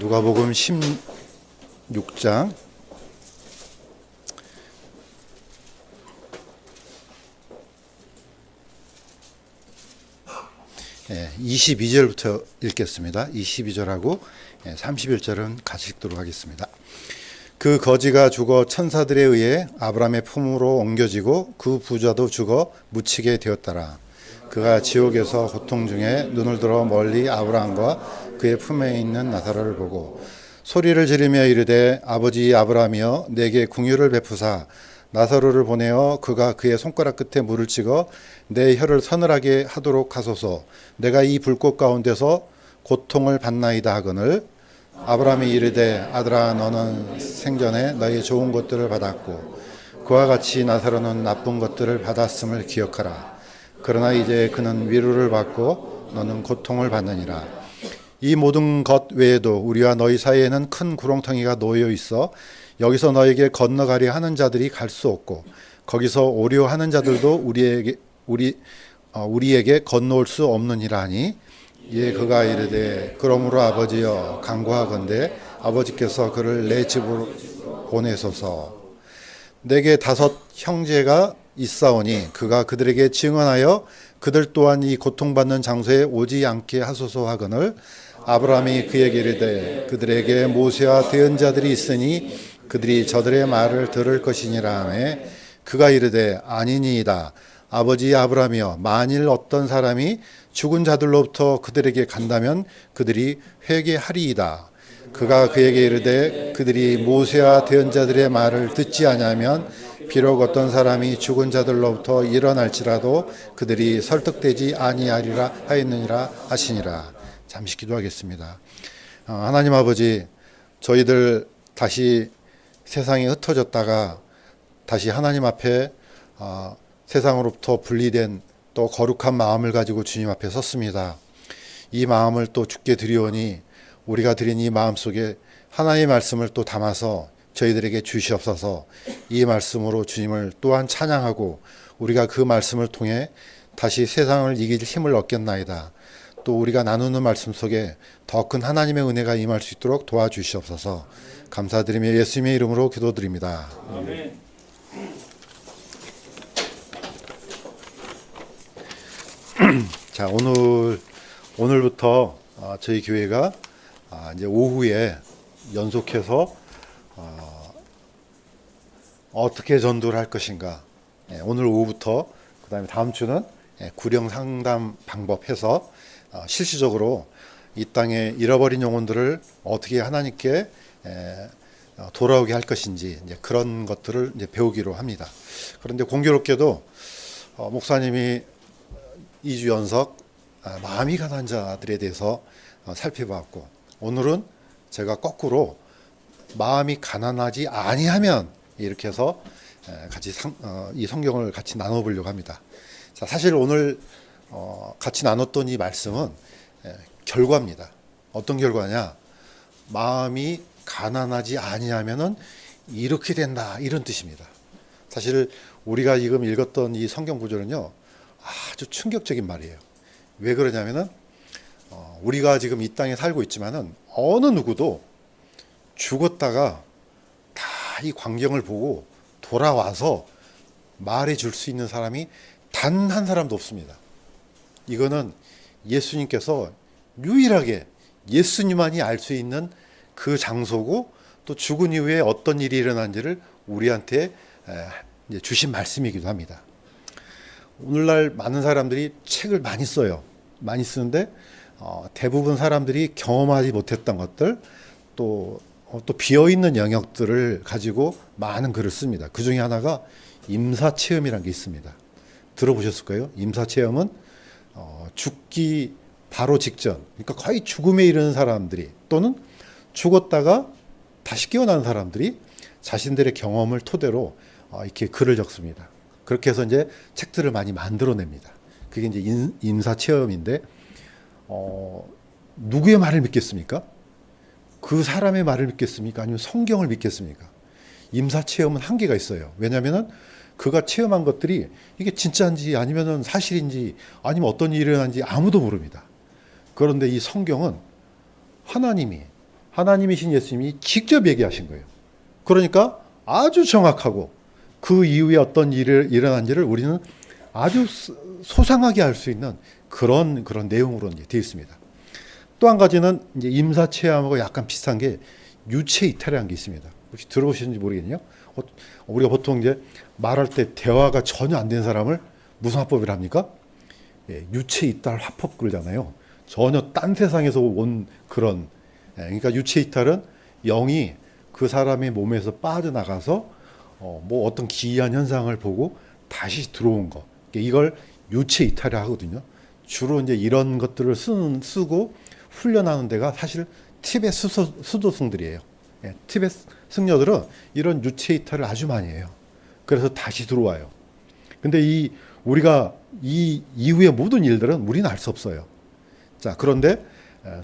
누가복음 16장 22절부터 읽겠습니다. 22절하고 31절은 같이 읽도록 하겠습니다. 그 거지가 죽어 천사들에 의해 아브라함의 품으로 옮겨지고 그 부자도 죽어 묻히게 되었더라. 그가 지옥에서 고통 중에 눈을 들어 멀리 아브라함과 그의 품에 있는 나사로를 보고 소리를 지르며 이르되 아버지 아브라함이여 내게 긍휼을 베푸사 나사로를 보내어 그가 그의 손가락 끝에 물을 찍어 내 혀를 서늘하게 하도록 하소서. 내가 이 불꽃 가운데서 고통을 받나이다 하거늘 아브라함이 이르되 아들아 너는 생전에 너의 좋은 것들을 받았고 그와 같이 나사로는 나쁜 것들을 받았음을 기억하라. 그러나 이제 그는 위로를 받고 너는 고통을 받느니라. 이 모든 것 외에도 우리와 너희 사이에는 큰 구렁텅이가 놓여 있어 여기서 너에게 건너가려 하는 자들이 갈 수 없고 거기서 오려 하는 자들도 우리에게 건너올 수 없느니라 하니 이에 그가 이르되 그러므로 아버지여 간구하건대 아버지께서 그를 내 집으로 보내소서. 내게 5 형제가 있사오니 그가 그들에게 증언하여 그들 또한 이 고통받는 장소에 오지 않게 하소서 하거늘 아브라함이 그에게 이르되 그들에게 모세와 대언자들이 있으니 그들이 저들의 말을 들을 것이니라 하매 그가 이르되 아니니이다. 아버지 아브라함이여 만일 어떤 사람이 죽은 자들로부터 그들에게 간다면 그들이 회개하리이다. 그가 그에게 이르되 그들이 모세와 대언자들의 말을 듣지 아니하면 비록 어떤 사람이 죽은 자들로부터 일어날지라도 그들이 설득되지 아니하리라 하였느니라 하시니라. 잠시 기도하겠습니다. 하나님 아버지, 저희들 다시 세상에 흩어졌다가 다시 하나님 앞에 세상으로부터 분리된 또 거룩한 마음을 가지고 주님 앞에 섰습니다. 이 마음을 또 주께 드리오니 우리가 드린 이 마음 속에 하나님의 말씀을 또 담아서 저희들에게 주시옵소서. 이 말씀으로 주님을 또한 찬양하고 우리가 그 말씀을 통해 다시 세상을 이길 힘을 얻겠나이다. 또 우리가 나누는 말씀 속에 더 큰 하나님의 은혜가 임할 수 있도록 도와주시옵소서. 감사드리며 예수님의 이름으로 기도드립니다. 아멘. 자, 오늘부터 저희 교회가 이제 오후에 연속해서 어떻게 전도를 할 것인가. 오늘 오후부터 그다음에 다음 주는 구령 상담 방법 해서 실시적으로 이 땅에 잃어버린 영혼들을 어떻게 하나님께 돌아오게 할 것인지 이제 그런 것들을 이제 배우기로 합니다. 그런데 공교롭게도 목사님이 2주 연속 마음이 가난한 자들에 대해서 살펴봤고 오늘은 제가 거꾸로 마음이 가난하지 아니하면 이렇게 해서 같이 이 성경을 같이 나눠보려고 합니다. 자, 사실 오늘 같이 나눴던 이 말씀은 결과입니다. 어떤 결과냐? 마음이 가난하지 아니하면은 이렇게 된다 이런 뜻입니다. 사실 우리가 지금 읽었던 이 성경 구절은요 아주 충격적인 말이에요. 왜 그러냐면은 우리가 지금 이 땅에 살고 있지만은 어느 누구도 죽었다가 다 이 광경을 보고 돌아와서 말해 줄 수 있는 사람이 단 한 사람도 없습니다. 이거는 예수님께서 유일하게 예수님만이 알 수 있는 그 장소고 또 죽은 이후에 어떤 일이 일어난지를 우리한테 이제 주신 말씀이기도 합니다. 오늘날 많은 사람들이 책을 많이 써요. 많이 쓰는데 대부분 사람들이 경험하지 못했던 것들 또 비어있는 영역들을 가지고 많은 글을 씁니다. 그 중에 하나가 임사체험이라는 게 있습니다. 들어보셨을 거예요. 임사체험은 죽기 바로 직전, 그러니까 거의 죽음에 이르는 사람들이 또는 죽었다가 다시 깨어난 사람들이 자신들의 경험을 토대로 이렇게 글을 적습니다. 그렇게 해서 이제 책들을 많이 만들어냅니다. 그게 이제 임사체험인데 누구의 말을 믿겠습니까? 그 사람의 말을 믿겠습니까? 아니면 성경을 믿겠습니까? 임사체험은 한계가 있어요. 왜냐하면은 그가 체험한 것들이 이게 진짜인지 아니면은 사실인지 아니면 어떤 일이 일어난지 아무도 모릅니다. 그런데 이 성경은 하나님이 하나님이신 예수님이 직접 얘기하신 거예요. 그러니까 아주 정확하고 그 이후에 어떤 일을 일어난지를 우리는 아주 소상하게 알 수 있는 그런 내용으로 이제 되어 있습니다. 또 한 가지는 이제 임사 체험하고 약간 비슷한 게 유체 이탈이라는 게 있습니다. 혹시 들어보셨는지 모르겠네요. 우리가 보통 이제 말할 때 대화가 전혀 안 된 사람을 무슨 화법을 합니까? 예, 유체 이탈 화법 그러잖아요. 전혀 딴 세상에서 온 그런, 그러니까 유체 이탈은 영이 그 사람의 몸에서 빠져나가서 뭐 어떤 기이한 현상을 보고 다시 들어온 거, 이걸 유체 이탈이라 하거든요. 주로 이제 이런 것들을 쓰고 훈련하는 데가 사실 티베트 수도승들이에요. 예, 티베트 승려들은 이런 유체 이탈을 아주 많이 해요. 그래서 다시 들어와요. 근데 우리가 이 이후의 모든 일들은 우리는 알 수 없어요. 자, 그런데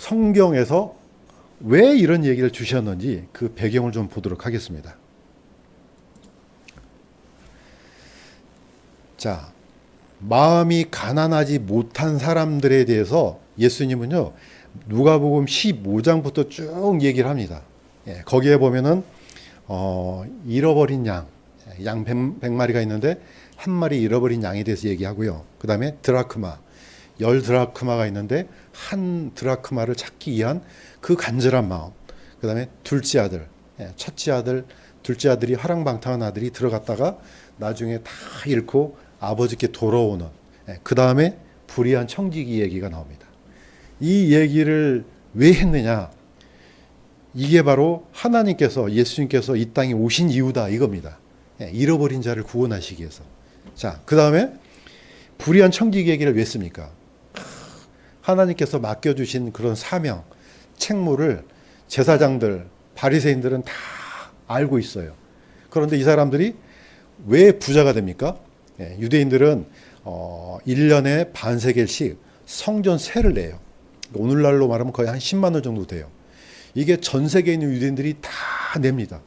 성경에서 왜 이런 얘기를 주셨는지 그 배경을 좀 보도록 하겠습니다. 자, 마음이 가난하지 못한 사람들에 대해서 예수님은요, 누가복음 15장부터 쭉 얘기를 합니다. 예, 거기에 보면은 잃어버린 양 100마리가 있는데 한 마리 잃어버린 양에 대해서 얘기하고요. 그 다음에 드라크마 10드라크마가 있는데 한 드라크마를 찾기 위한 그 간절한 마음. 그 다음에 둘째 아들, 첫째 아들, 둘째 아들이 화랑방탕한 아들이 들어갔다가 나중에 다 잃고 아버지께 돌아오는, 그 다음에 불의한 청지기 얘기가 나옵니다. 이 얘기를 왜 했느냐? 이게 바로 하나님께서, 예수님께서 이 땅에 오신 이유다 이겁니다. 잃어버린 자를 구원하시기 위해서. 자, 그 다음에 불의한 청지기 얘기를 왜 했습니까? 하나님께서 맡겨주신 그런 사명, 책무를 제사장들, 바리새인들은 다 알고 있어요. 그런데 이 사람들이 왜 부자가 됩니까? 유대인들은 1년에 반세겔씩 성전 세를 내요. 오늘날로 말하면 거의 한 10만 원 정도 돼요. 이게 전 세계에 있는 유대인들이 다 냅니다.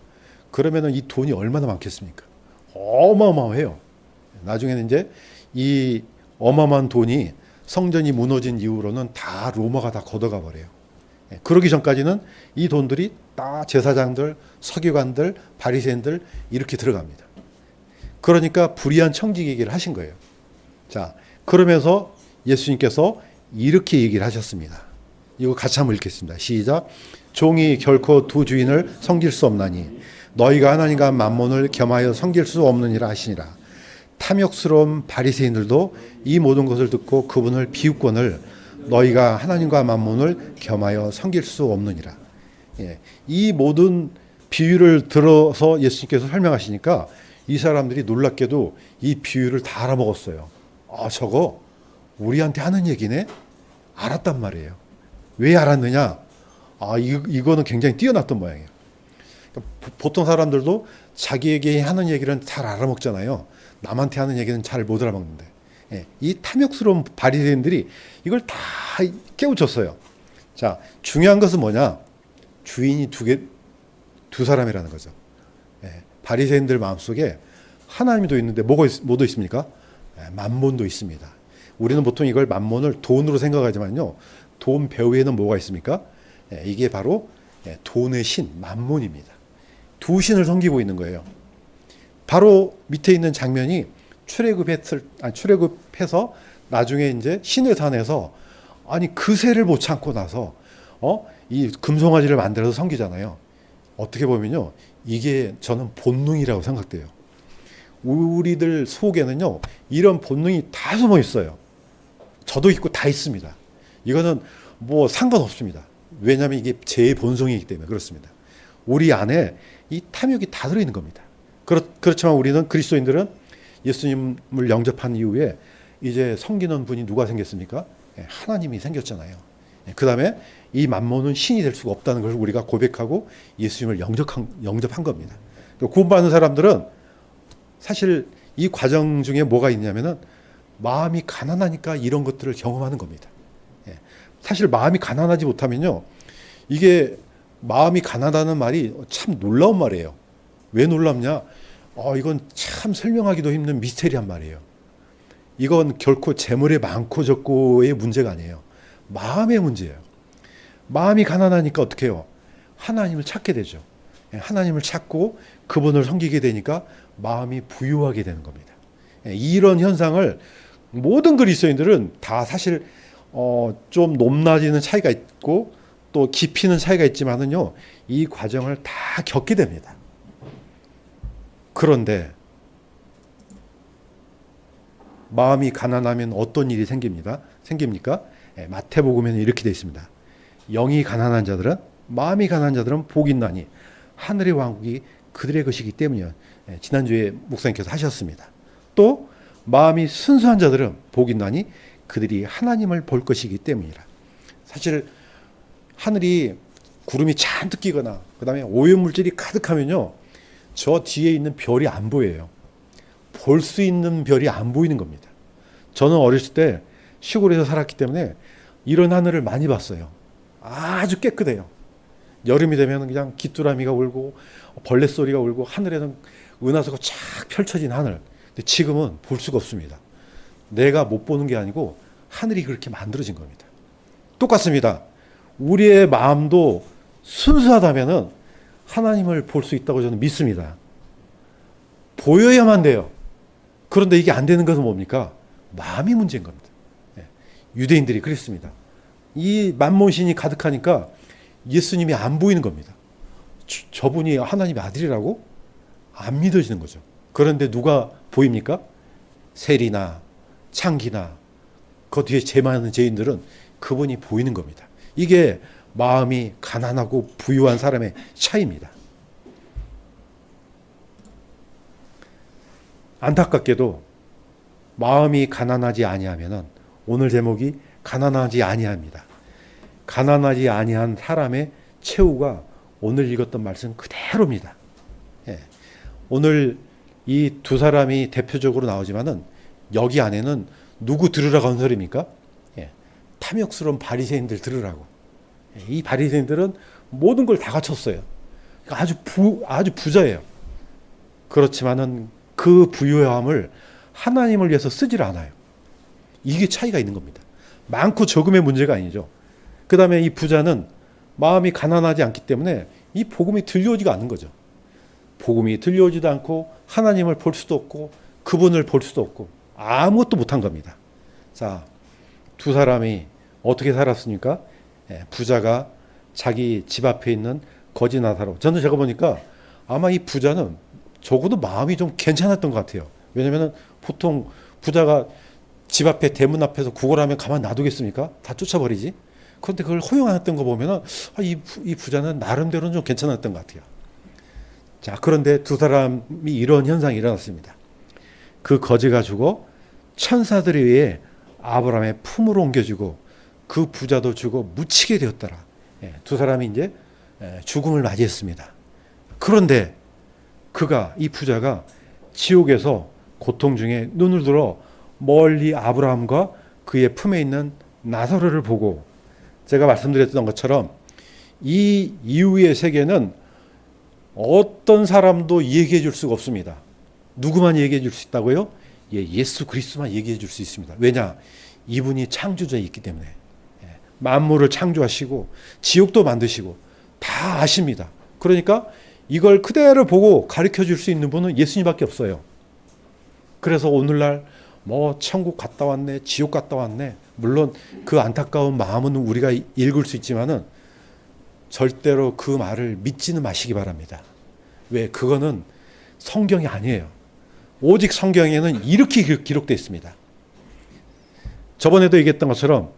그러면 이 돈이 얼마나 많겠습니까? 어마어마해요. 나중에는 이제 이 어마어마한 돈이 성전이 무너진 이후로는 다 로마가 다 걷어가 버려요. 그러기 전까지는 이 돈들이 다 제사장들, 서기관들, 바리새인들 이렇게 들어갑니다. 그러니까 불의한 청지기 얘기를 하신 거예요. 자, 그러면서 예수님께서 이렇게 얘기를 하셨습니다. 이거 같이 한번 읽겠습니다. 시작. 종이 결코 두 주인을 섬길 수 없나니 너희가 하나님과 만몬을 겸하여 섬길 수 없느니라 하시니라. 탐욕스러운 바리새인들도 이 모든 것을 듣고 그분을 비웃거늘 너희가 하나님과 만몬을 겸하여 섬길 수 없느니라. 예, 이 모든 비유를 들어서 예수님께서 설명하시니까 이 사람들이 놀랍게도 이 비유를 다 알아먹었어요. 아, 저거 우리한테 하는 얘기네? 알았단 말이에요. 왜 알았느냐? 아, 이거는 굉장히 뛰어났던 모양이에요. 그러니까 보통 사람들도 자기에게 하는 얘기는 잘 알아먹잖아요. 남한테 하는 얘기는 잘 못 알아먹는데. 예, 이 탐욕스러운 바리새인들이 이걸 다 깨우쳤어요. 자, 중요한 것은 뭐냐? 주인이 두 사람이라는 거죠. 예, 바리새인들 마음속에 하나님도 있는데 뭐도 있습니까? 예, 만몬도 있습니다. 우리는 보통 이걸 만몬을 돈으로 생각하지만요. 돈 배후에는 뭐가 있습니까? 예, 이게 바로 돈의 신, 만몬입니다. 두 신을 섬기고 있는 거예요. 바로 밑에 있는 장면이 출애굽해서 나중에 이제 신의 산에서 아니 그새를 못 참고 나서 이 금송아지를 만들어서 섬기잖아요. 어떻게 보면요, 이게 저는 본능이라고 생각돼요. 우리들 속에는요 이런 본능이 다 숨어 있어요. 저도 있고 다 있습니다. 이거는 뭐 상관없습니다. 왜냐하면 이게 제 본성이기 때문에 그렇습니다. 우리 안에 이 탐욕이 다 들어있는 겁니다. 그렇지만 우리는 그리스도인들은 예수님을 영접한 이후에 이제 섬기는 분이 누가 생겼습니까? 하나님이 생겼잖아요. 그 다음에 이 만몬은 신이 될 수가 없다는 것을 우리가 고백하고 예수님을 영접한 겁니다. 구원받는 사람들은 사실 이 과정 중에 뭐가 있냐면은 마음이 가난하니까 이런 것들을 경험하는 겁니다. 사실 마음이 가난하지 못하면요, 이게 마음이 가난하다는 말이 참 놀라운 말이에요. 왜 놀랍냐? 이건 참 설명하기도 힘든 미스테리한 말이에요. 이건 결코 재물의 많고 적고의 문제가 아니에요. 마음의 문제예요. 마음이 가난하니까 어떻게 해요? 하나님을 찾게 되죠. 하나님을 찾고 그분을 섬기게 되니까 마음이 부유하게 되는 겁니다. 이런 현상을 모든 그리스도인들은 다 사실 좀 높낮이는 차이가 있고 또 깊이는 차이가 있지만은요, 이 과정을 다 겪게 됩니다. 그런데 마음이 가난하면 어떤 일이 생깁니까? 마태복음에는 이렇게 되어 있습니다. 영이 가난한 자들은, 마음이 가난한 자들은 복이 있나니 하늘의 왕국이 그들의 것이기 때문이요. 지난주에 목사님께서 하셨습니다. 또 마음이 순수한 자들은 복이 있나니 그들이 하나님을 볼 것이기 때문이라. 사실 하늘이 구름이 잔뜩 끼거나 그 다음에 오염물질이 가득하면요, 저 뒤에 있는 별이 안 보여요. 볼 수 있는 별이 안 보이는 겁니다. 저는 어렸을 때 시골에서 살았기 때문에 이런 하늘을 많이 봤어요. 아주 깨끗해요. 여름이 되면 그냥 귀뚜라미가 울고 벌레 소리가 울고 하늘에는 은하수가 쫙 펼쳐진 하늘. 근데 지금은 볼 수가 없습니다. 내가 못 보는 게 아니고 하늘이 그렇게 만들어진 겁니다. 똑같습니다. 우리의 마음도 순수하다면은 하나님을 볼 수 있다고 저는 믿습니다. 보여야만 돼요. 그런데 이게 안 되는 것은 뭡니까? 마음이 문제인 겁니다. 유대인들이 그랬습니다. 이 만몬신이 가득하니까 예수님이 안 보이는 겁니다. 저분이 하나님의 아들이라고? 안 믿어지는 거죠. 그런데 누가 보입니까? 세리나 창기나 그 뒤에 죄 많은 죄인들은 그분이 보이는 겁니다. 이게 마음이 가난하고 부유한 사람의 차이입니다. 안타깝게도 마음이 가난하지 아니하면은, 오늘 제목이 가난하지 아니합니다. 가난하지 아니한 사람의 최후가 오늘 읽었던 말씀 그대로입니다. 오늘 이 두 사람이 대표적으로 나오지만은 여기 안에는 누구 들으라고 한 소리입니까? 탐욕스러운 바리새인들 들으라고. 이 바리새인들은 모든 걸 다 갖췄어요. 아주 부자예요. 그렇지만은 그 부유함을 하나님을 위해서 쓰질 않아요. 이게 차이가 있는 겁니다. 많고 적음의 문제가 아니죠. 그 다음에 이 부자는 마음이 가난하지 않기 때문에 이 복음이 들려오지가 않는 거죠. 복음이 들려오지도 않고 하나님을 볼 수도 없고 그분을 볼 수도 없고 아무것도 못한 겁니다. 자, 두 사람이 어떻게 살았습니까? 부자가 자기 집 앞에 있는 거지 나사로. 저는 제가 보니까 아마 이 부자는 적어도 마음이 좀 괜찮았던 것 같아요. 왜냐하면 보통 부자가 집 앞에 대문 앞에서 구걸하면 가만 놔두겠습니까? 다 쫓아버리지. 그런데 그걸 허용했던 거 보면은 이 부자는 나름대로는 좀 괜찮았던 것 같아요. 자, 그런데 두 사람이 이런 현상이 일어났습니다. 그 거지가 죽어 천사들에 의해 아브라함의 품으로 옮겨지고 그 부자도 죽어 묻히게 되었더라. 두 사람이 이제 죽음을 맞이했습니다. 그런데 이 부자가 지옥에서 고통 중에 눈을 들어 멀리 아브라함과 그의 품에 있는 나사로를 보고, 제가 말씀드렸던 것처럼 이 이후의 세계는 어떤 사람도 얘기해 줄 수가 없습니다. 누구만 얘기해 줄 수 있다고요? 예수 그리스도만 얘기해 줄 수 있습니다. 왜냐? 이분이 창조자에 있기 때문에. 만물을 창조하시고 지옥도 만드시고 다 아십니다. 그러니까 이걸 그대로 보고 가르쳐 줄 수 있는 분은 예수님밖에 없어요. 그래서 오늘날 천국 갔다 왔네, 지옥 갔다 왔네. 물론 그 안타까운 마음은 우리가 읽을 수 있지만은 절대로 그 말을 믿지는 마시기 바랍니다. 왜? 그거는 성경이 아니에요. 오직 성경에는 이렇게 기록되어 있습니다. 저번에도 얘기했던 것처럼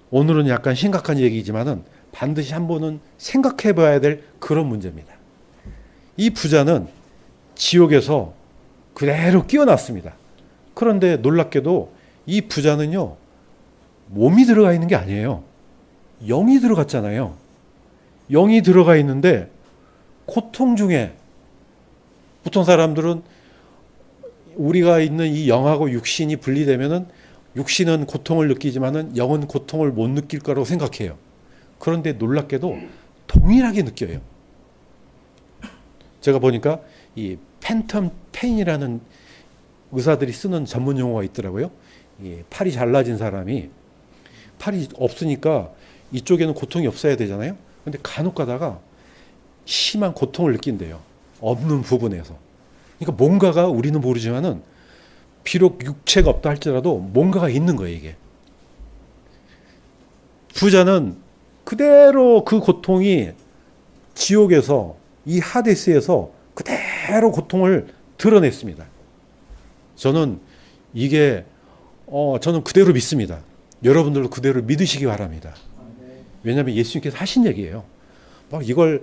오늘은 약간 심각한 얘기지만은 반드시 한 번은 생각해 봐야 될 그런 문제입니다. 이 부자는 지옥에서 그대로 끼어났습니다. 그런데 놀랍게도 이 부자는요, 몸이 들어가 있는 게 아니에요. 영이 들어갔잖아요. 영이 들어가 있는데 고통 중에, 보통 사람들은 우리가 있는 이 영하고 육신이 분리되면은 육신은 고통을 느끼지만은 영은 고통을 못 느낄 거라고 생각해요. 그런데 놀랍게도 동일하게 느껴요. 제가 보니까 이 팬텀 페인이라는 의사들이 쓰는 전문 용어가 있더라고요. 팔이 잘라진 사람이 팔이 없으니까 이쪽에는 고통이 없어야 되잖아요. 근데 간혹 가다가 심한 고통을 느낀대요. 없는 부분에서. 그러니까 뭔가가 우리는 모르지만은 비록 육체가 없다 할지라도 뭔가가 있는 거예요, 이게. 부자는 그대로 그 고통이 지옥에서 이 하데스에서 그대로 고통을 드러냈습니다. 저는 이게 저는 그대로 믿습니다. 여러분들도 그대로 믿으시기 바랍니다. 왜냐하면 예수님께서 하신 얘기예요. 막 이거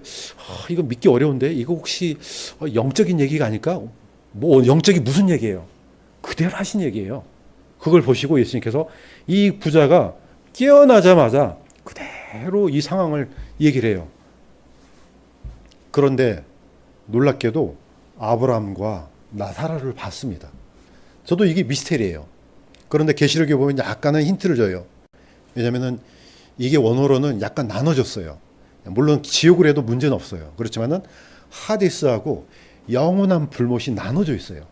믿기 어려운데 이거 혹시 영적인 얘기가 아닐까? 뭐 영적이 무슨 얘기예요? 그대로 하신 얘기예요. 그걸 보시고 예수님께서 이 부자가 깨어나자마자 그대로 이 상황을 얘기를 해요. 그런데 놀랍게도 아브라함과 나사로를 봤습니다. 저도 이게 미스테리예요. 그런데 계시록에 보면 약간은 힌트를 줘요. 왜냐하면 이게 원어로는 약간 나눠졌어요. 물론 지옥을 해도 문제는 없어요. 그렇지만은 하데스하고 영원한 불못이 나눠져 있어요.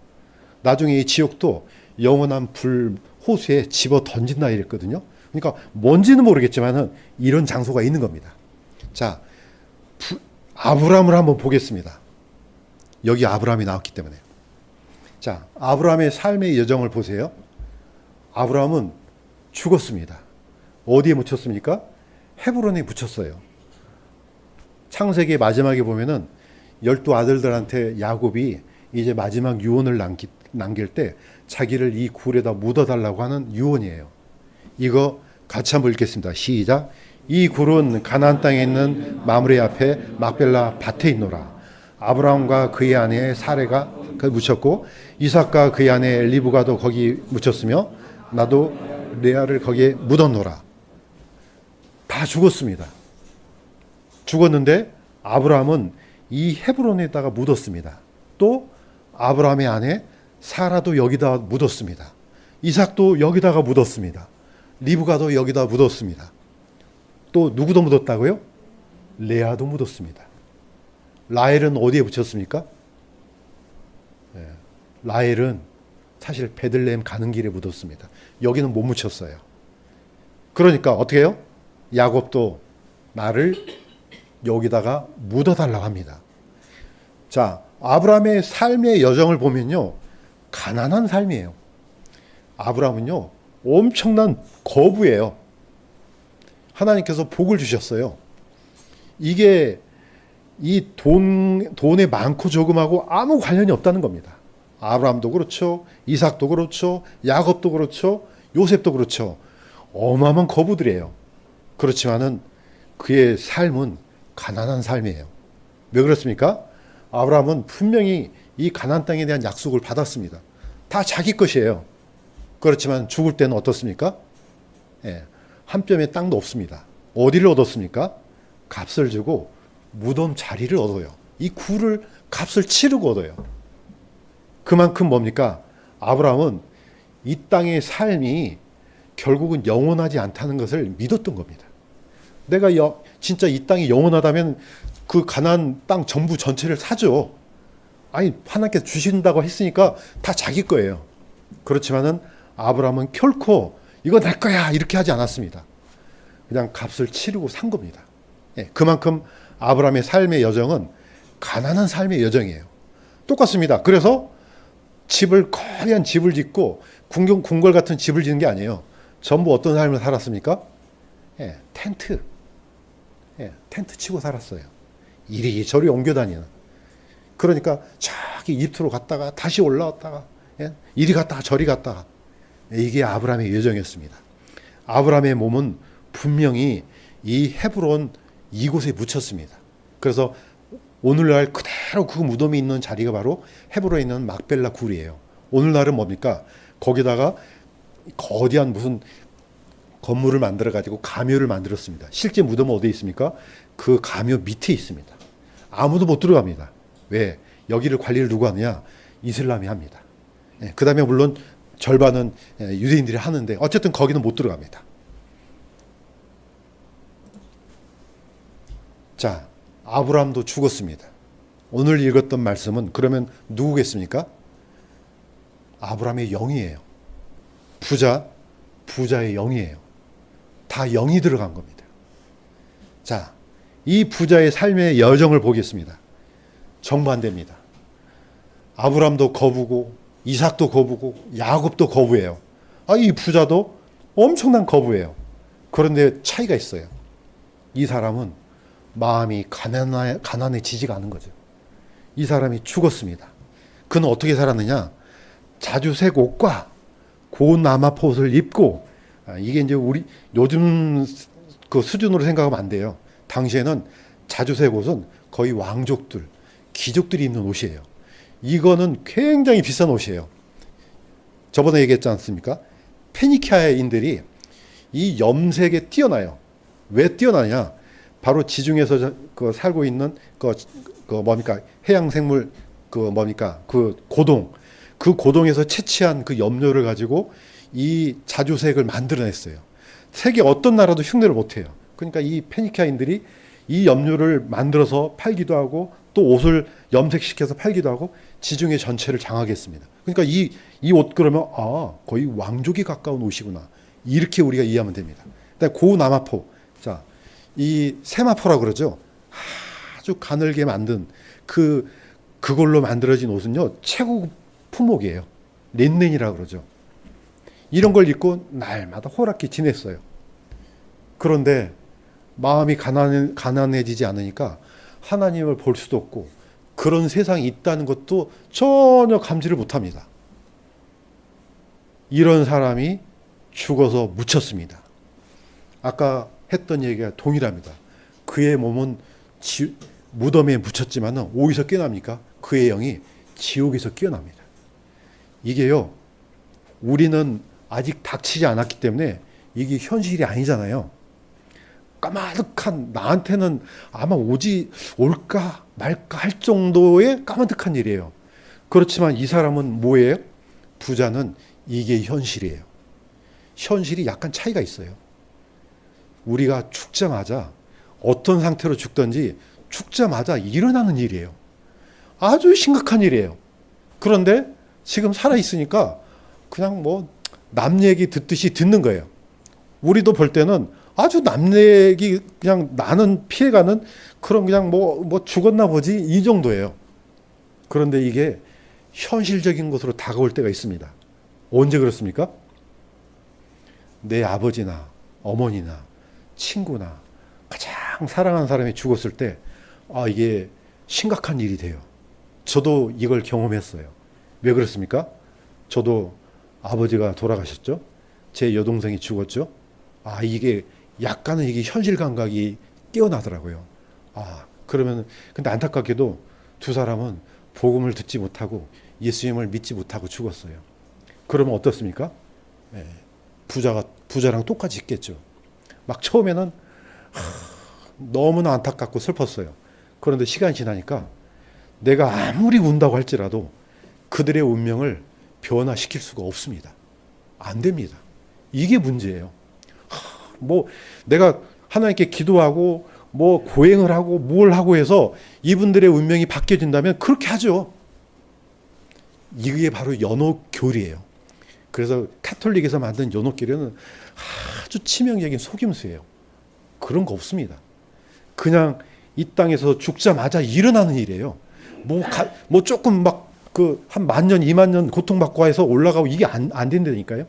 나중에 이 지옥도 영원한 불 호수에 집어 던진다 이랬거든요. 그러니까 뭔지는 모르겠지만은 이런 장소가 있는 겁니다. 자, 아브라함을 한번 보겠습니다. 여기 아브라함이 나왔기 때문에. 자, 아브라함의 삶의 여정을 보세요. 아브라함은 죽었습니다. 어디에 묻혔습니까? 헤브론에 묻혔어요. 창세기 마지막에 보면은 12아들들한테 야곱이 이제 마지막 유언을 남길 때 자기를 이 굴에다 묻어달라고 하는 유언이에요. 이거 같이 한번 읽겠습니다. 시작. 이 굴은 가나안 땅에 있는 마므레 앞에 막벨라 밭에 있노라. 아브라함과 그의 아내 사레가 묻혔고 이삭과 그의 아내 리브가도 거기 묻혔으며 나도 레아를 거기에 묻었노라. 다 죽었습니다. 죽었는데 아브라함은 이 헤브론에다가 묻었습니다. 또 아브라함의 아내 사라도 여기다 묻었습니다. 이삭도 여기다가 묻었습니다. 리브가도 여기다 묻었습니다. 또 누구도 묻었다고요? 레아도 묻었습니다. 라헬은 어디에 붙였습니까? 라헬은 사실 베들레헴 가는 길에 묻었습니다. 여기는 못 묻혔어요. 그러니까 어떻게 해요? 야곱도 나를 여기다가 묻어달라고 합니다. 자, 아브라함의 삶의 여정을 보면요, 가난한 삶이에요. 아브라함은요, 엄청난 거부예요. 하나님께서 복을 주셨어요. 이게 이 돈에 많고 적음하고 아무 관련이 없다는 겁니다. 아브라함도 그렇죠, 이삭도 그렇죠, 야곱도 그렇죠, 요셉도 그렇죠. 어마어마한 거부들이에요. 그렇지만은 그의 삶은 가난한 삶이에요. 왜 그렇습니까? 아브라함은 분명히 이 가나안 땅에 대한 약속을 받았습니다. 다 자기 것이에요. 그렇지만 죽을 때는 어떻습니까? 한 뼘의 땅도 없습니다. 어디를 얻었습니까? 값을 주고 무덤 자리를 얻어요. 이 굴을 값을 치르고 얻어요. 그만큼 뭡니까? 아브라함은 이 땅의 삶이 결국은 영원하지 않다는 것을 믿었던 겁니다. 내가 진짜 이 땅이 영원하다면 그 가나안 땅 전부 전체를 사죠. 아니, 하나님께서 주신다고 했으니까 다 자기 거예요. 그렇지만은 아브라함은 결코 이거 내 거야 이렇게 하지 않았습니다. 그냥 값을 치르고 산 겁니다. 그만큼 아브라함의 삶의 여정은 가난한 삶의 여정이에요. 똑같습니다. 그래서 거대한 집을 짓고 궁궐 같은 집을 짓는 게 아니에요. 전부 어떤 삶을 살았습니까? 텐트 치고 살았어요. 이리저리 옮겨 다니는. 그러니까 저기 이집트로 갔다가 다시 올라왔다가 이리 갔다가 저리 갔다가. 이게 아브라함의 여정이었습니다. 아브라함의 몸은 분명히 이 헤브론 이곳에 묻혔습니다. 그래서 오늘날 그대로 그 무덤이 있는 자리가 바로 헤브론에 있는 막벨라 굴이에요. 오늘날은 뭡니까? 거기다가 거대한 무슨 건물을 만들어 가지고 가묘를 만들었습니다. 실제 무덤은 어디에 있습니까? 그 가묘 밑에 있습니다. 아무도 못 들어갑니다. 왜? 여기를 관리를 누가 하느냐? 이슬람이 합니다. 그 다음에 물론 절반은 유대인들이 하는데 어쨌든 거기는 못 들어갑니다. 자, 아브라함도 죽었습니다. 오늘 읽었던 말씀은 그러면 누구겠습니까? 아브라함의 영이에요. 부자의 영이에요. 다 영이 들어간 겁니다. 자, 이 부자의 삶의 여정을 보겠습니다. 정반대입니다. 아브람도 거부고 이삭도 거부고 야곱도 거부해요. 이 부자도 엄청난 거부해요. 그런데 차이가 있어요. 이 사람은 마음이 가난해지지가 않은 거죠. 이 사람이 죽었습니다. 그는 어떻게 살았느냐? 자주색 옷과 고운 나마포 옷을 입고, 이게 이제 우리 요즘 그 수준으로 생각하면 안 돼요. 당시에는 자주색 옷은 거의 왕족들, 귀족들이 입는 옷이에요. 이거는 굉장히 비싼 옷이에요. 저번에 얘기했지 않습니까? 페니키아인들이 이 염색에 뛰어나요. 왜 뛰어나냐? 바로 지중해에서 살고 있는 뭡니까? 해양 생물 뭡니까? 그 고동에서 채취한 그 염료를 가지고 이 자주색을 만들어냈어요. 세계 어떤 나라도 흉내를 못 해요. 그러니까 이 페니키아인들이 이 염료를 만들어서 팔기도 하고 또 옷을 염색시켜서 팔기도 하고 지중해 전체를 장악했습니다. 그러니까 이 옷 그러면 거의 왕족이 가까운 옷이구나. 이렇게 우리가 이해하면 됩니다. 고나마포. 자, 이 세마포라고 그러죠. 아주 가늘게 만든 그걸로 만들어진 옷은요, 최고 품목이에요. 린넨이라고 그러죠. 이런 걸 입고 날마다 호락기 지냈어요. 그런데 마음이 가난해지지 않으니까 하나님을 볼 수도 없고 그런 세상이 있다는 것도 전혀 감지를 못합니다. 이런 사람이 죽어서 묻혔습니다. 아까 했던 얘기가 동일합니다. 그의 몸은 무덤에 묻혔지만 어디서 깨어납니까? 그의 영이 지옥에서 깨어납니다. 이게요, 우리는 아직 닥치지 않았기 때문에 이게 현실이 아니잖아요. 까마득한, 나한테는 아마 올까 말까 할 정도의 까마득한 일이에요. 그렇지만 이 사람은 뭐예요? 부자는 이게 현실이에요. 현실이 약간 차이가 있어요. 우리가 죽자마자 어떤 상태로 죽든지 죽자마자 일어나는 일이에요. 아주 심각한 일이에요. 그런데 지금 살아있으니까 그냥 남 얘기 듣듯이 듣는 거예요. 우리도 볼 때는 아주 남 얘기 그냥 나는 피해가는 그런 그냥 죽었나 보지 이 정도예요. 그런데 이게 현실적인 것으로 다가올 때가 있습니다. 언제 그렇습니까? 내 아버지나 어머니나 친구나 가장 사랑하는 사람이 죽었을 때 이게 심각한 일이 돼요. 저도 이걸 경험했어요. 왜 그렇습니까? 저도 아버지가 돌아가셨죠. 제 여동생이 죽었죠. 이게 약간은 이게 현실 감각이 깨어나더라고요. 그러면 근데 안타깝게도 두 사람은 복음을 듣지 못하고 예수님을 믿지 못하고 죽었어요. 그러면 어떻습니까? 부자랑 똑같이 있겠죠. 막 처음에는 너무나 안타깝고 슬펐어요. 그런데 시간이 지나니까 내가 아무리 운다고 할지라도 그들의 운명을 변화시킬 수가 없습니다. 안 됩니다. 이게 문제예요. 내가 하나님께 기도하고 고행을 하고 뭘 하고 해서 이분들의 운명이 바뀌어진다면 그렇게 하죠. 이게 바로 연옥교리예요. 그래서 카톨릭에서 만든 연옥교리는 아주 치명적인 속임수예요. 그런 거 없습니다. 그냥 이 땅에서 죽자마자 일어나는 일이에요. 조금 한 10,000년, 20,000년 고통받고 해서 올라가고 이게 안 된다니까요.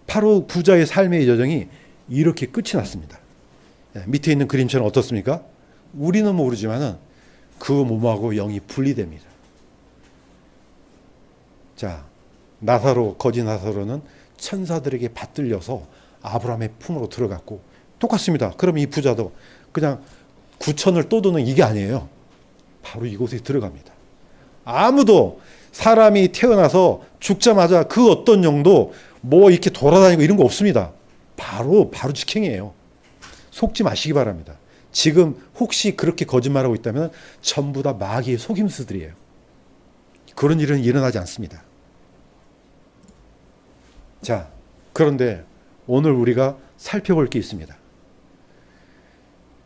바로 부자의 삶의 여정이 이렇게 끝이 났습니다. 밑에 있는 그림처럼 어떻습니까? 우리는 모르지만은 그 몸하고 영이 분리됩니다. 자, 거지 나사로는 천사들에게 받들려서 아브라함의 품으로 들어갔고 똑같습니다. 그럼 이 부자도 그냥 구천을 떠도는 이게 아니에요. 바로 이곳에 들어갑니다. 아무도 사람이 태어나서 죽자마자 그 어떤 영도 이렇게 돌아다니고 이런 거 없습니다. 바로 직행이에요. 속지 마시기 바랍니다. 지금 혹시 그렇게 거짓말하고 있다면 전부 다 마귀의 속임수들이에요. 그런 일은 일어나지 않습니다. 자, 그런데 오늘 우리가 살펴볼 게 있습니다.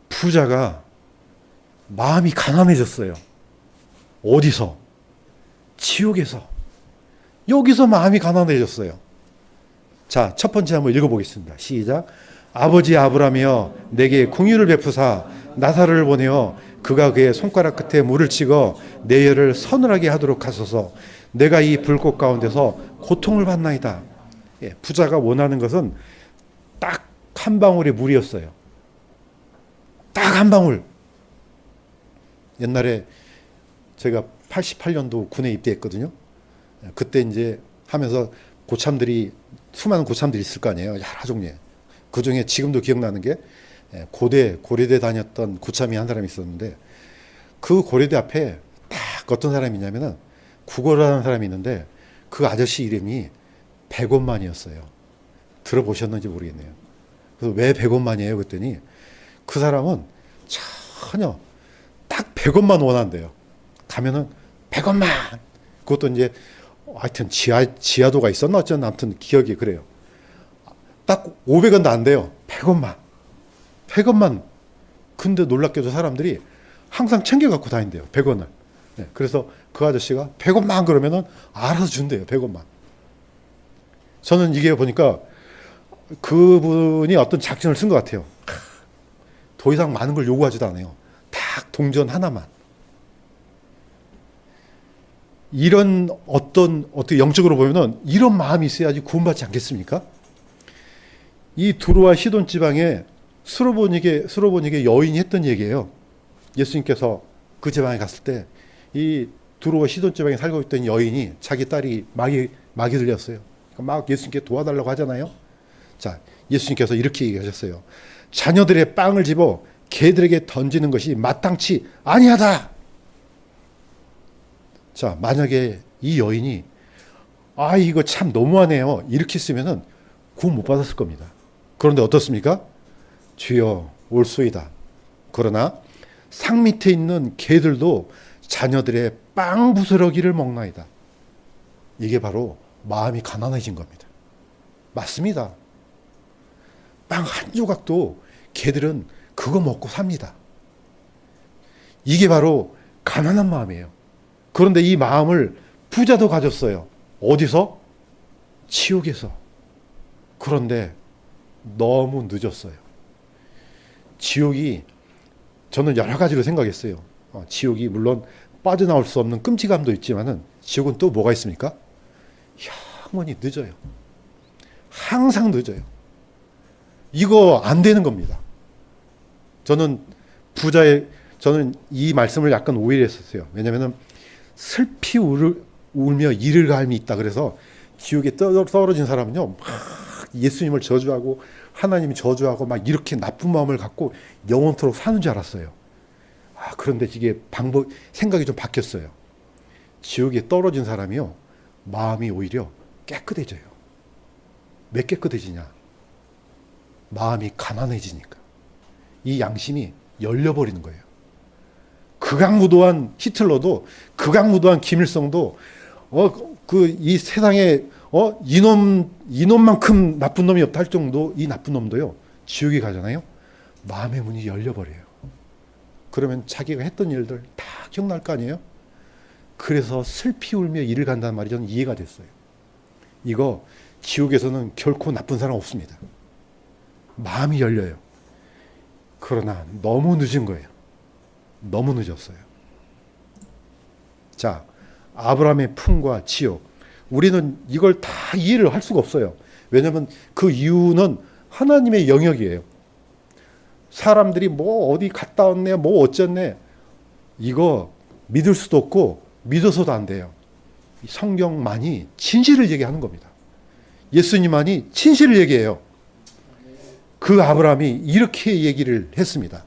부자가 마음이 가난해졌어요. 어디서? 지옥에서. 여기서 마음이 가난해졌어요. 자, 첫 번째 한번 읽어보겠습니다. 시작. 아버지 아브라함이여 내게 긍휼을 베푸사 나사로를 보내어 그가 그의 손가락 끝에 물을 찍어 내 혀를 서늘하게 하도록 하소서. 내가 이 불꽃 가운데서 고통을 받나이다. 예, 부자가 원하는 것은 딱 한 방울의 물이었어요. 딱 한 방울. 옛날에 제가 88년도 군에 입대했거든요. 그때 이제 하면서 고참들이 수많은 고참들이 있을 거 아니에요. 여러 종류의. 그 중에 지금도 기억나는 게 고려대 다녔던 고참이 한 사람이 있었는데 그 고려대 앞에 딱 어떤 사람이 있냐면은 국어라는 사람이 있는데 그 아저씨 이름이 백원만이었어요. 들어보셨는지 모르겠네요. 그래서 왜 백원만이에요? 그랬더니 그 사람은 전혀 딱 100원만 원한대요. 가면은 100원만. 그것도 이제 하여튼 지하도가 있었나 어쨌든 아무튼 기억이 그래요. 딱 500원도 안 돼요. 100원만. 100원만. 근데 놀랍게도 사람들이 항상 챙겨 갖고 다닌대요. 100원을. 네, 그래서 그 아저씨가 100원만 그러면은 알아서 준대요. 100원만. 저는 이게 보니까 그분이 어떤 작전을 쓴 것 같아요. 더 이상 많은 걸 요구하지도 않아요. 딱 동전 하나만. 이런 어떻게 영적으로 보면은 이런 마음이 있어야지 구원받지 않겠습니까? 이 두로와 시돈 지방에 수로보니게 여인이 했던 얘기예요. 예수님께서 그 지방에 갔을 때 이 두로와 시돈 지방에 살고 있던 여인이 자기 딸이 막이 들렸어요. 그러니까 막 예수님께 도와달라고 하잖아요. 자, 예수님께서 이렇게 얘기하셨어요. 자녀들의 빵을 집어 개들에게 던지는 것이 마땅치 아니하다. 자, 만약에 이 여인이 이거 참 너무하네요. 이렇게 쓰면은 구원 못 받았을 겁니다. 그런데 어떻습니까? 주여 올소이다. 그러나 상 밑에 있는 개들도 자녀들의 빵 부스러기를 먹나이다. 이게 바로 마음이 가난해진 겁니다. 맞습니다. 빵 한 조각도 개들은 그거 먹고 삽니다. 이게 바로 가난한 마음이에요. 그런데 이 마음을 부자도 가졌어요. 어디서? 지옥에서. 그런데 너무 늦었어요. 지옥이 저는 여러 가지로 생각했어요. 지옥이 물론 빠져나올 수 없는 끔찍함도 있지만은 지옥은 또 뭐가 있습니까? 영원히 늦어요. 항상 늦어요. 이거 안 되는 겁니다. 저는 이 말씀을 약간 오해했었어요. 왜냐면은 슬피 울며 이를 갈미 있다. 그래서 지옥에 떨어진 사람은요, 막 예수님을 저주하고 하나님이 저주하고 막 이렇게 나쁜 마음을 갖고 영원토록 사는 줄 알았어요. 그런데 이게 생각이 좀 바뀌었어요. 지옥에 떨어진 사람이요, 마음이 오히려 깨끗해져요. 왜 깨끗해지냐? 마음이 가난해지니까. 이 양심이 열려버리는 거예요. 극악무도한 히틀러도, 극악무도한 김일성도, 이 세상에, 이놈만큼 나쁜 놈이 없다 할 정도 이 나쁜 놈도요, 지옥에 가잖아요. 마음의 문이 열려버려요. 그러면 자기가 했던 일들 다 기억날 거 아니에요? 그래서 슬피 울며 이를 간다는 말이 저는 이해가 됐어요. 이거 지옥에서는 결코 나쁜 사람 없습니다. 마음이 열려요. 그러나 너무 늦은 거예요. 너무 늦었어요. 자, 아브라함의 품과 지옥. 우리는 이걸 다 이해를 할 수가 없어요. 왜냐하면 그 이유는 하나님의 영역이에요. 사람들이 뭐 어디 갔다 왔네, 뭐 어쨌네. 이거 믿을 수도 없고 믿어서도 안 돼요. 성경만이 진실을 얘기하는 겁니다. 예수님만이 진실을 얘기해요. 그 아브라함이 이렇게 얘기를 했습니다.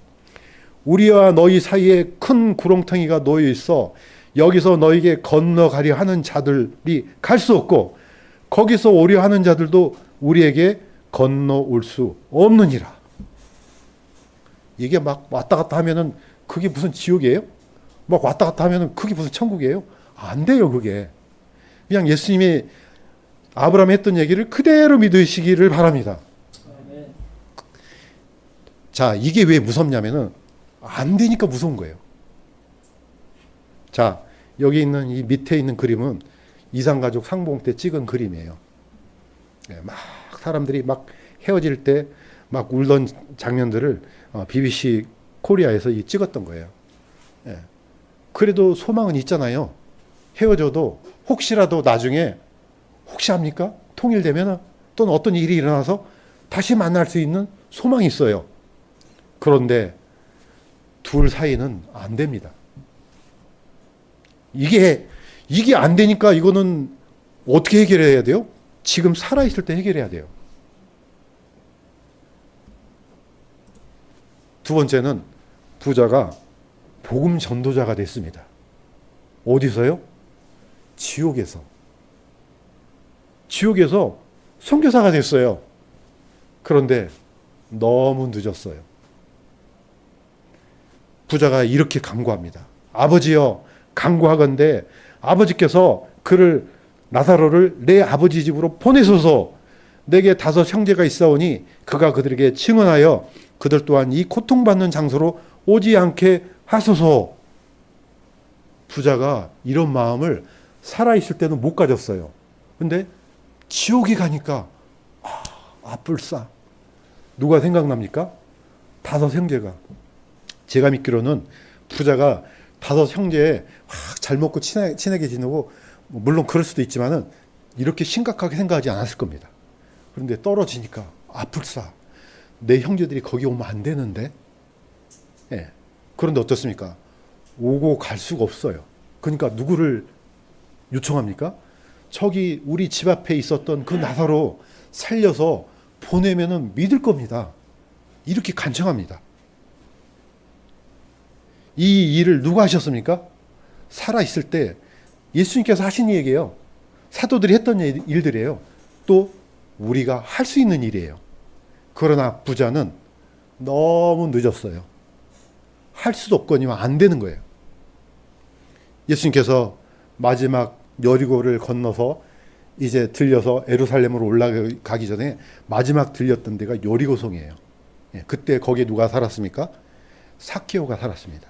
우리와 너희 사이에 큰 구렁텅이가 놓여 있어 여기서 너에게 건너가려 하는 자들이 갈 수 없고 거기서 오려 하는 자들도 우리에게 건너올 수 없느니라. 이게 막 왔다 갔다 하면은 그게 무슨 지옥이에요? 막 왔다 갔다 하면은 그게 무슨 천국이에요? 안 돼요, 그게. 그냥 예수님이 아브라함이 했던 얘기를 그대로 믿으시기를 바랍니다. 자, 이게 왜 무섭냐면은 안 되니까 무서운 거예요. 자, 여기 있는 이 밑에 있는 그림은 이산가족 상봉 때 찍은 그림이에요. 막 사람들이 막 헤어질 때 막 울던 장면들을 BBC 코리아에서 찍었던 거예요. 예. 그래도 소망은 있잖아요. 헤어져도 혹시라도 나중에 혹시 합니까? 통일되면 또는 어떤 일이 일어나서 다시 만날 수 있는 소망이 있어요. 그런데 둘 사이는 안 됩니다. 이게 안 되니까 이거는 어떻게 해결해야 돼요? 지금 살아있을 때 해결해야 돼요. 두 번째는 부자가 복음 전도자가 됐습니다. 어디서요? 지옥에서. 지옥에서 선교사가 됐어요. 그런데 너무 늦었어요. 부자가 이렇게 간구합니다. 아버지여, 간구하건대 아버지께서 그를 나사로를 내 아버지 집으로 보내소서. 내게 5 형제가 있사오니 그가 그들에게 증언하여 그들 또한 이 고통받는 장소로 오지 않게 하소서. 부자가 이런 마음을 살아있을 때는 못 가졌어요. 근데 지옥에 가니까 아뿔싸. 누가 생각납니까? 5 형제가. 제가 믿기로는 부자가 5 형제에 잘 먹고 친하게 지내고, 물론 그럴 수도 있지만은 이렇게 심각하게 생각하지 않았을 겁니다. 그런데 떨어지니까 아뿔싸. 내 형제들이 거기 오면 안 되는데. 예. 그런데 어떻습니까? 오고 갈 수가 없어요. 그러니까 누구를 요청합니까? 저기 우리 집 앞에 있었던 그 나사로 살려서 보내면은 믿을 겁니다. 이렇게 간청합니다. 이 일을 누가 하셨습니까? 살아있을 때 예수님께서 하신 얘기예요. 사도들이 했던 일들이에요. 또 우리가 할 수 있는 일이에요. 그러나 부자는 너무 늦었어요. 할 수도 없거니와 안 되는 거예요. 예수님께서 마지막 여리고를 건너서 이제 들려서 예루살렘으로 올라가기 전에 마지막 들렸던 데가 여리고성이에요. 그때 거기에 누가 살았습니까? 삭개오가 살았습니다.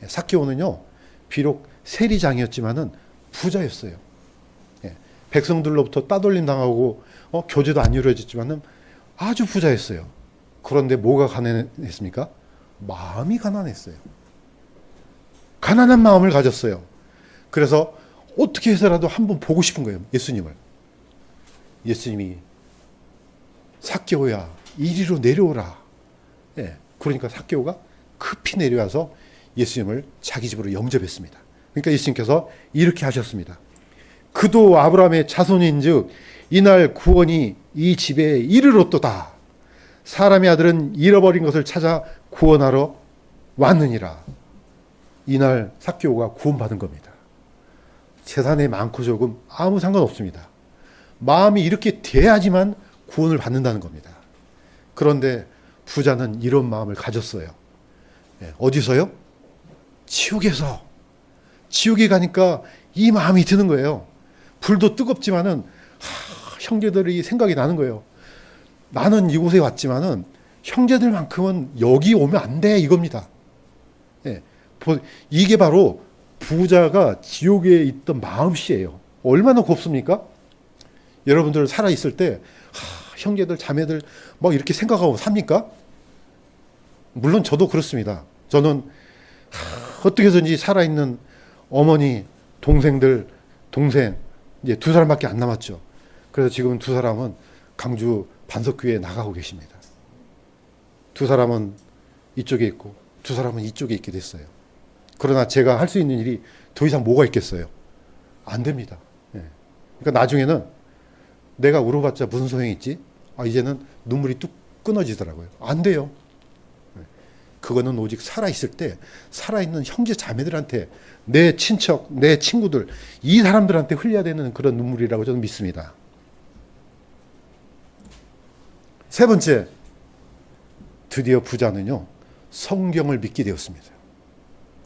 삭개오는요, 비록 세리장이었지만은 부자였어요. 백성들로부터 따돌림 당하고 교제도 안 이루어졌지만은 아주 부자였어요. 그런데 뭐가 가난했습니까? 마음이 가난했어요. 가난한 마음을 가졌어요. 그래서 어떻게 해서라도 한번 보고 싶은 거예요, 예수님을. 예수님이 삭개오야, 이리로 내려오라. 그러니까 삭개오가 급히 내려와서 예수님을 자기 집으로 영접했습니다. 그러니까 예수님께서 이렇게 하셨습니다. 그도 아브라함의 자손인즉 이날 구원이 이 집에 이르렀도다. 사람의 아들은 잃어버린 것을 찾아 구원하러 왔느니라. 이날 삭개오가 구원받은 겁니다. 재산이 많고 적음 아무 상관없습니다. 마음이 이렇게 돼야지만 구원을 받는다는 겁니다. 그런데 부자는 이런 마음을 가졌어요. 어디서요? 지옥에서. 지옥에 가니까 이 마음이 드는 거예요. 불도 뜨겁지만은 형제들이 생각이 나는 거예요. 나는 이곳에 왔지만은 형제들만큼은 여기 오면 안 돼, 이겁니다. 이게 바로 부자가 지옥에 있던 마음씨예요. 얼마나 곱습니까? 여러분들 살아있을 때 형제들 자매들 뭐 이렇게 생각하고 삽니까? 물론 저도 그렇습니다. 저는 어떻게 해서든지 살아있는 어머니, 동생들, 동생 이제 2 사람밖에 안 남았죠. 그래서 지금 2 사람은 강주 반석교회에 나가고 계십니다. 2 사람은 이쪽에 있고 2 사람은 이쪽에 있게 됐어요. 그러나 제가 할 수 있는 일이 더 이상 뭐가 있겠어요? 안 됩니다. 그러니까 나중에는 내가 울어봤자 무슨 소용이 있지? 이제는 눈물이 뚝 끊어지더라고요. 안 돼요. 그거는 오직 살아있을 때 살아있는 형제 자매들한테, 내 친척, 내 친구들, 이 사람들한테 흘려야 되는 그런 눈물이라고 저는 믿습니다. 3 번째, 드디어 부자는요, 성경을 믿게 되었습니다.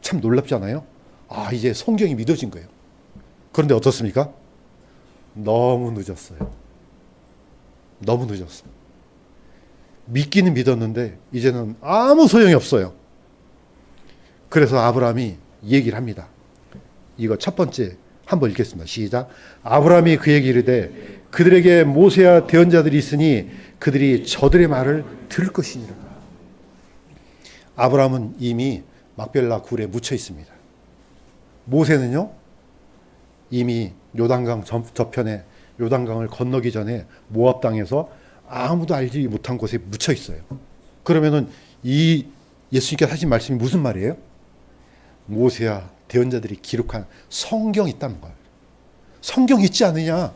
참 놀랍지 않아요? 이제 성경이 믿어진 거예요. 그런데 어떻습니까? 너무 늦었어요. 너무 늦었어요. 믿기는 믿었는데 이제는 아무 소용이 없어요. 그래서 아브라함이 얘기를 합니다. 이거 첫 번째 한번 읽겠습니다. 시작. 아브라함이 그에게 이르되 그들에게 모세와 대언자들이 있으니 그들이 저들의 말을 들을 것이니라. 아브라함은 이미 막벨라 굴에 묻혀 있습니다. 모세는요, 이미 요단강 저편에 요단강을 건너기 전에 모압 땅에서 아무도 알지 못한 곳에 묻혀 있어요. 그러면은 이 예수님께서 하신 말씀이 무슨 말이에요? 모세와 대언자들이 기록한 성경이 있다는 거예요. 성경 있지 않느냐?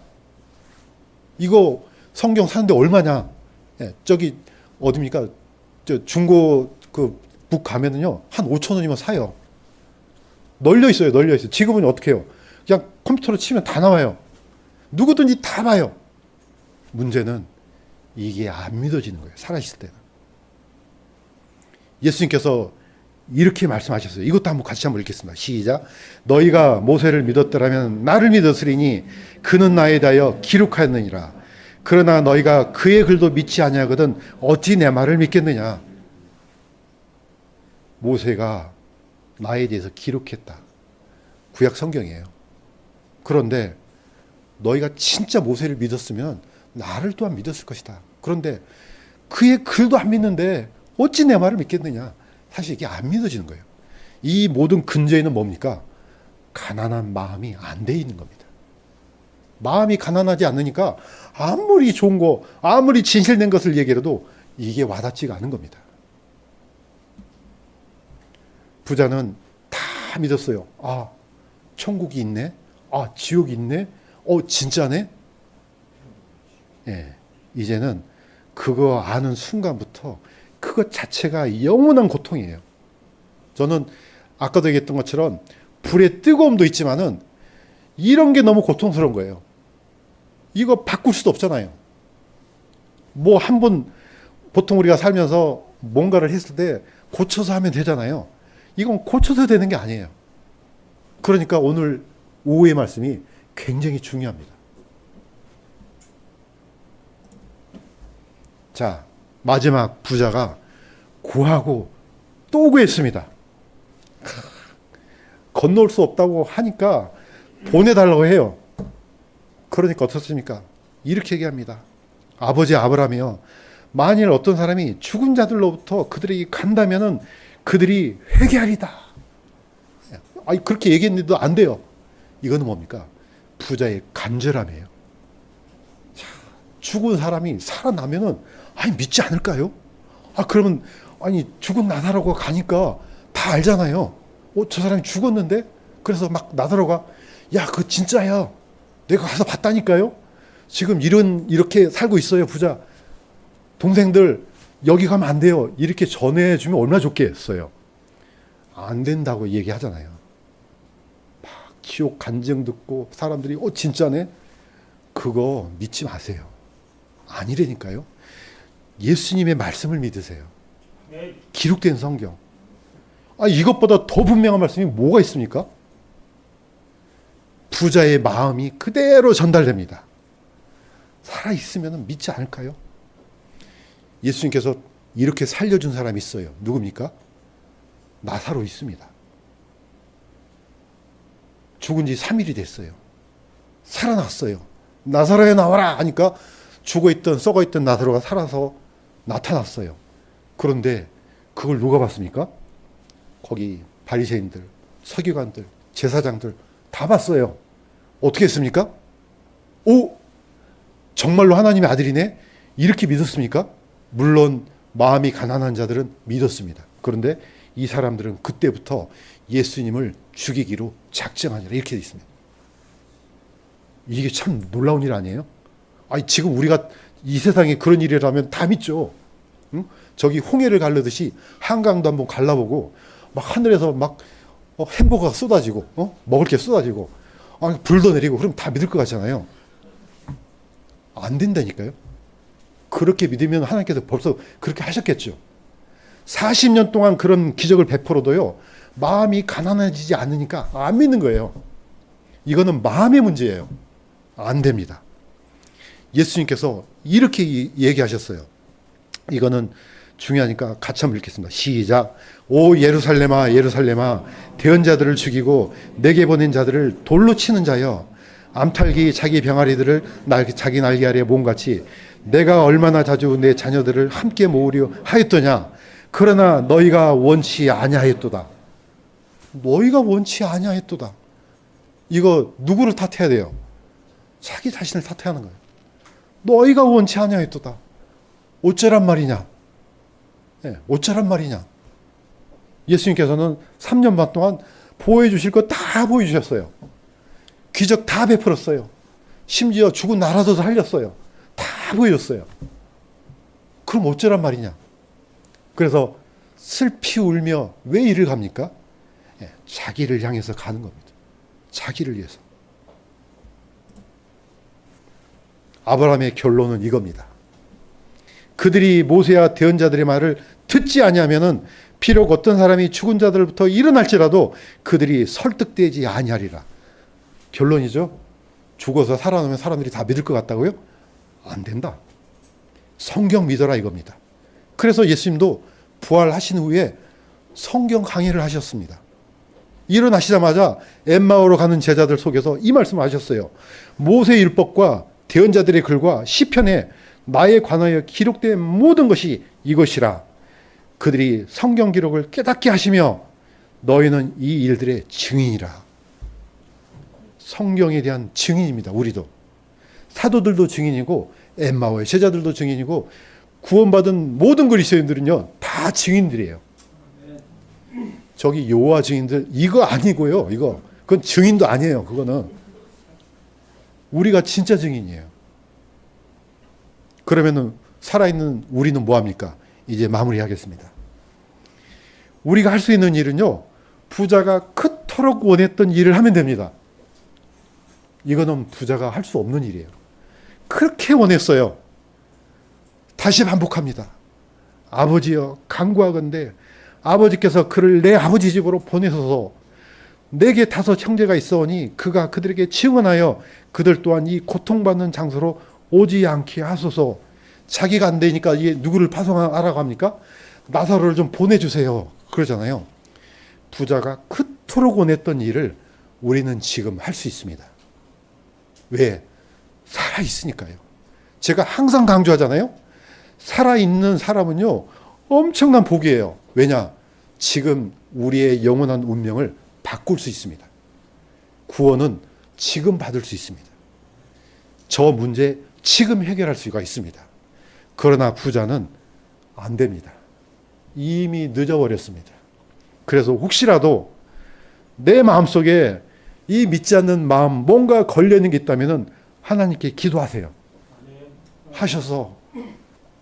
이거 성경 사는데 얼마냐? 예, 저기 어디입니까? 저 중고 그 북 가면은요 한 5천 원이면 사요. 널려 있어요, 널려 있어요. 지금은 어떻게 해요? 그냥 컴퓨터로 치면 다 나와요. 누구든지 다 봐요. 문제는 이게 안 믿어지는 거예요. 살아있을 때는. 예수님께서 이렇게 말씀하셨어요. 이것도 한번 같이 한번 읽겠습니다. 시작. 너희가 모세를 믿었더라면 나를 믿었으리니 그는 나에 대하여 기록하였느니라. 그러나 너희가 그의 글도 믿지 아니하거든 어찌 내 말을 믿겠느냐. 모세가 나에 대해서 기록했다. 구약 성경이에요. 그런데 너희가 진짜 모세를 믿었으면 나를 또한 믿었을 것이다. 그런데 그의 글도 안 믿는데 어찌 내 말을 믿겠느냐. 사실 이게 안 믿어지는 거예요. 이 모든 근저에는 뭡니까? 가난한 마음이 안 돼 있는 겁니다. 마음이 가난하지 않으니까 아무리 좋은 거, 아무리 진실된 것을 얘기해도 이게 와닿지가 않은 겁니다. 부자는 다 믿었어요. 아, 천국이 있네. 아, 지옥이 있네. 진짜네. 예, 이제는 그거 아는 순간부터 그것 자체가 영원한 고통이에요. 저는 아까도 얘기했던 것처럼 불의 뜨거움도 있지만은 이런 게 너무 고통스러운 거예요. 이거 바꿀 수도 없잖아요. 뭐 한 번 보통 우리가 살면서 뭔가를 했을 때 고쳐서 하면 되잖아요. 이건 고쳐서 되는 게 아니에요. 그러니까 오늘 오후의 말씀이 굉장히 중요합니다. 자, 마지막 부자가 구하고 또 구했습니다. 건널 수 없다고 하니까 보내달라고 해요. 그러니까 어떻습니까? 이렇게 얘기합니다. 아버지 아브라함이요. 만일 어떤 사람이 죽은 자들로부터 그들에게 간다면은 그들이 회개하리다. 아니 그렇게 얘기했는데도 안 돼요. 이거는 뭡니까? 부자의 간절함이에요. 자, 죽은 사람이 살아나면은 아니 믿지 않을까요? 그러면 아니 죽은 나사로가 가니까 다 알잖아요. 저 사람이 죽었는데 그래서 막 나사로가 야, 그거 진짜야. 내가 가서 봤다니까요. 지금 이렇게 살고 있어요, 부자. 동생들 여기 가면 안 돼요. 이렇게 전해주면 얼마나 좋겠어요. 안 된다고 얘기하잖아요. 막 지옥 간증 듣고 사람들이 진짜네? 그거 믿지 마세요. 아니라니까요. 예수님의 말씀을 믿으세요. 기록된 성경. 이것보다 더 분명한 말씀이 뭐가 있습니까? 부자의 마음이 그대로 전달됩니다. 살아있으면 믿지 않을까요? 예수님께서 이렇게 살려준 사람이 있어요. 누굽니까? 나사로 있습니다. 죽은 지 3일이 됐어요. 살아났어요. 나사로에 나와라 하니까 죽어있던 썩어있던 나사로가 살아서 나타났어요. 그런데 그걸 누가 봤습니까? 거기 바리새인들, 서기관들, 제사장들 다 봤어요. 어떻게 했습니까? 정말로 하나님의 아들이네? 이렇게 믿었습니까? 물론 마음이 가난한 자들은 믿었습니다. 그런데 이 사람들은 그때부터 예수님을 죽이기로 작정하니라 이렇게 되어 있습니다. 이게 참 놀라운 일 아니에요? 지금 우리가 이 세상에 그런 일이라면 다 믿죠. 응? 저기 홍해를 가르듯이 한강도 한번 갈라보고 막 하늘에서 막 햄버거가 쏟아지고 먹을 게 쏟아지고 불도 내리고 그럼 다 믿을 것 같잖아요. 안 된다니까요. 그렇게 믿으면 하나님께서 벌써 그렇게 하셨겠죠. 40년 동안 그런 기적을 베풀어도요. 마음이 가난해지지 않으니까 안 믿는 거예요. 이거는 마음의 문제예요. 안 됩니다. 예수님께서 이렇게 얘기하셨어요. 이거는 중요하니까 같이 한번 읽겠습니다. 시작. 오 예루살렘아 예루살렘아 대언자들을 죽이고 내게 보낸 자들을 돌로 치는 자여 암탉이 자기 병아리들을 자기 날개 아래 몸같이 내가 얼마나 자주 내 자녀들을 함께 모으려 하였더냐. 그러나 너희가 원치 아니하였도다. 너희가 원치 아니하였도다. 이거 누구를 탓해야 돼요? 자기 자신을 탓하는 거예요. 너희가 원치 아니하였도다. 어쩌란 말이냐? 어쩌란 말이냐? 예수님께서는 3년 반 동안 보여주실 거 다 보여주셨어요. 기적 다 베풀었어요. 심지어 죽은 나라도 살렸어요. 다 보여줬어요. 그럼 어쩌란 말이냐? 그래서 슬피 울며 왜 이를 갑니까? 자기를 향해서 가는 겁니다. 자기를 위해서. 아브라함의 결론은 이겁니다. 그들이 모세와 대언자들의 말을 듣지 아니하면은 비록 어떤 사람이 죽은 자들부터 일어날지라도 그들이 설득되지 아니하리라. 결론이죠. 죽어서 살아나면 사람들이 다 믿을 것 같다고요? 안 된다. 성경 믿어라 이겁니다. 그래서 예수님도 부활하신 후에 성경 강의를 하셨습니다. 일어나시자마자 엠마오로 가는 제자들 속에서 이 말씀을 하셨어요. 모세 율법과 대언자들의 글과 시편에 나에 관하여 기록된 모든 것이 이것이라. 그들이 성경 기록을 깨닫게 하시며 너희는 이 일들의 증인이라. 성경에 대한 증인입니다. 우리도. 사도들도 증인이고 엠마오의 제자들도 증인이고 구원받은 모든 그리스도인들은요 다 증인들이에요. 저기 여호와 증인들 이거 아니고요. 이거 그건 증인도 아니에요. 그거는 우리가 진짜 증인이에요. 그러면은 살아있는 우리는 뭐합니까? 이제 마무리하겠습니다. 우리가 할 수 있는 일은요, 부자가 그토록 원했던 일을 하면 됩니다. 이거는 부자가 할 수 없는 일이에요. 그렇게 원했어요. 다시 반복합니다. 아버지여 간구하건대 아버지께서 그를 내 아버지 집으로 보내소서. 내게 5 형제가 있어오니 그가 그들에게 증언하여 그들 또한 이 고통받는 장소로 오지 않게 하소서. 자기가 안 되니까 이게 누구를 파송하라고 합니까? 나사로를 좀 보내주세요. 그러잖아요. 부자가 그토록 원했던 일을 우리는 지금 할 수 있습니다. 왜? 살아있으니까요. 제가 항상 강조하잖아요. 살아있는 사람은요 엄청난 복이에요. 왜냐? 지금 우리의 영원한 운명을 바꿀 수 있습니다. 구원은 지금 받을 수 있습니다. 저 문제 지금 해결할 수가 있습니다. 그러나 부자는 안 됩니다. 이미 늦어버렸습니다. 그래서 혹시라도 내 마음속에 이 믿지 않는 마음 뭔가 걸려있는 게 있다면 하나님께 기도하세요. 하셔서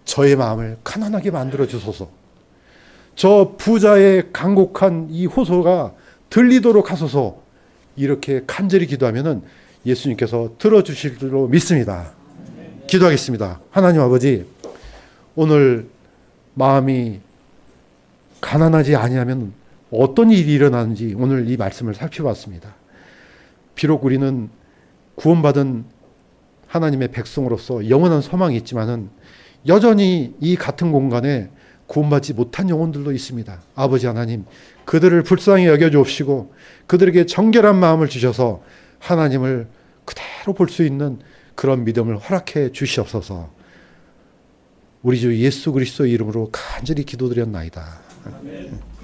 저의 마음을 가난하게 만들어 주소서. 저 부자의 간곡한 이 호소가 들리도록 하소서. 이렇게 간절히 기도하면 예수님께서 들어주실 줄로 믿습니다. 기도하겠습니다. 하나님 아버지, 오늘 마음이 가난하지 아니하면 어떤 일이 일어나는지 오늘 이 말씀을 살펴봤습니다. 비록 우리는 구원받은 하나님의 백성으로서 영원한 소망이 있지만은 여전히 이 같은 공간에 구원받지 못한 영혼들도 있습니다. 아버지 하나님, 그들을 불쌍히 여겨주옵시고 그들에게 정결한 마음을 주셔서 하나님을 그대로 볼 수 있는 그런 믿음을 허락해 주시옵소서. 우리 주 예수 그리스도의 이름으로 간절히 기도드렸나이다. 아멘.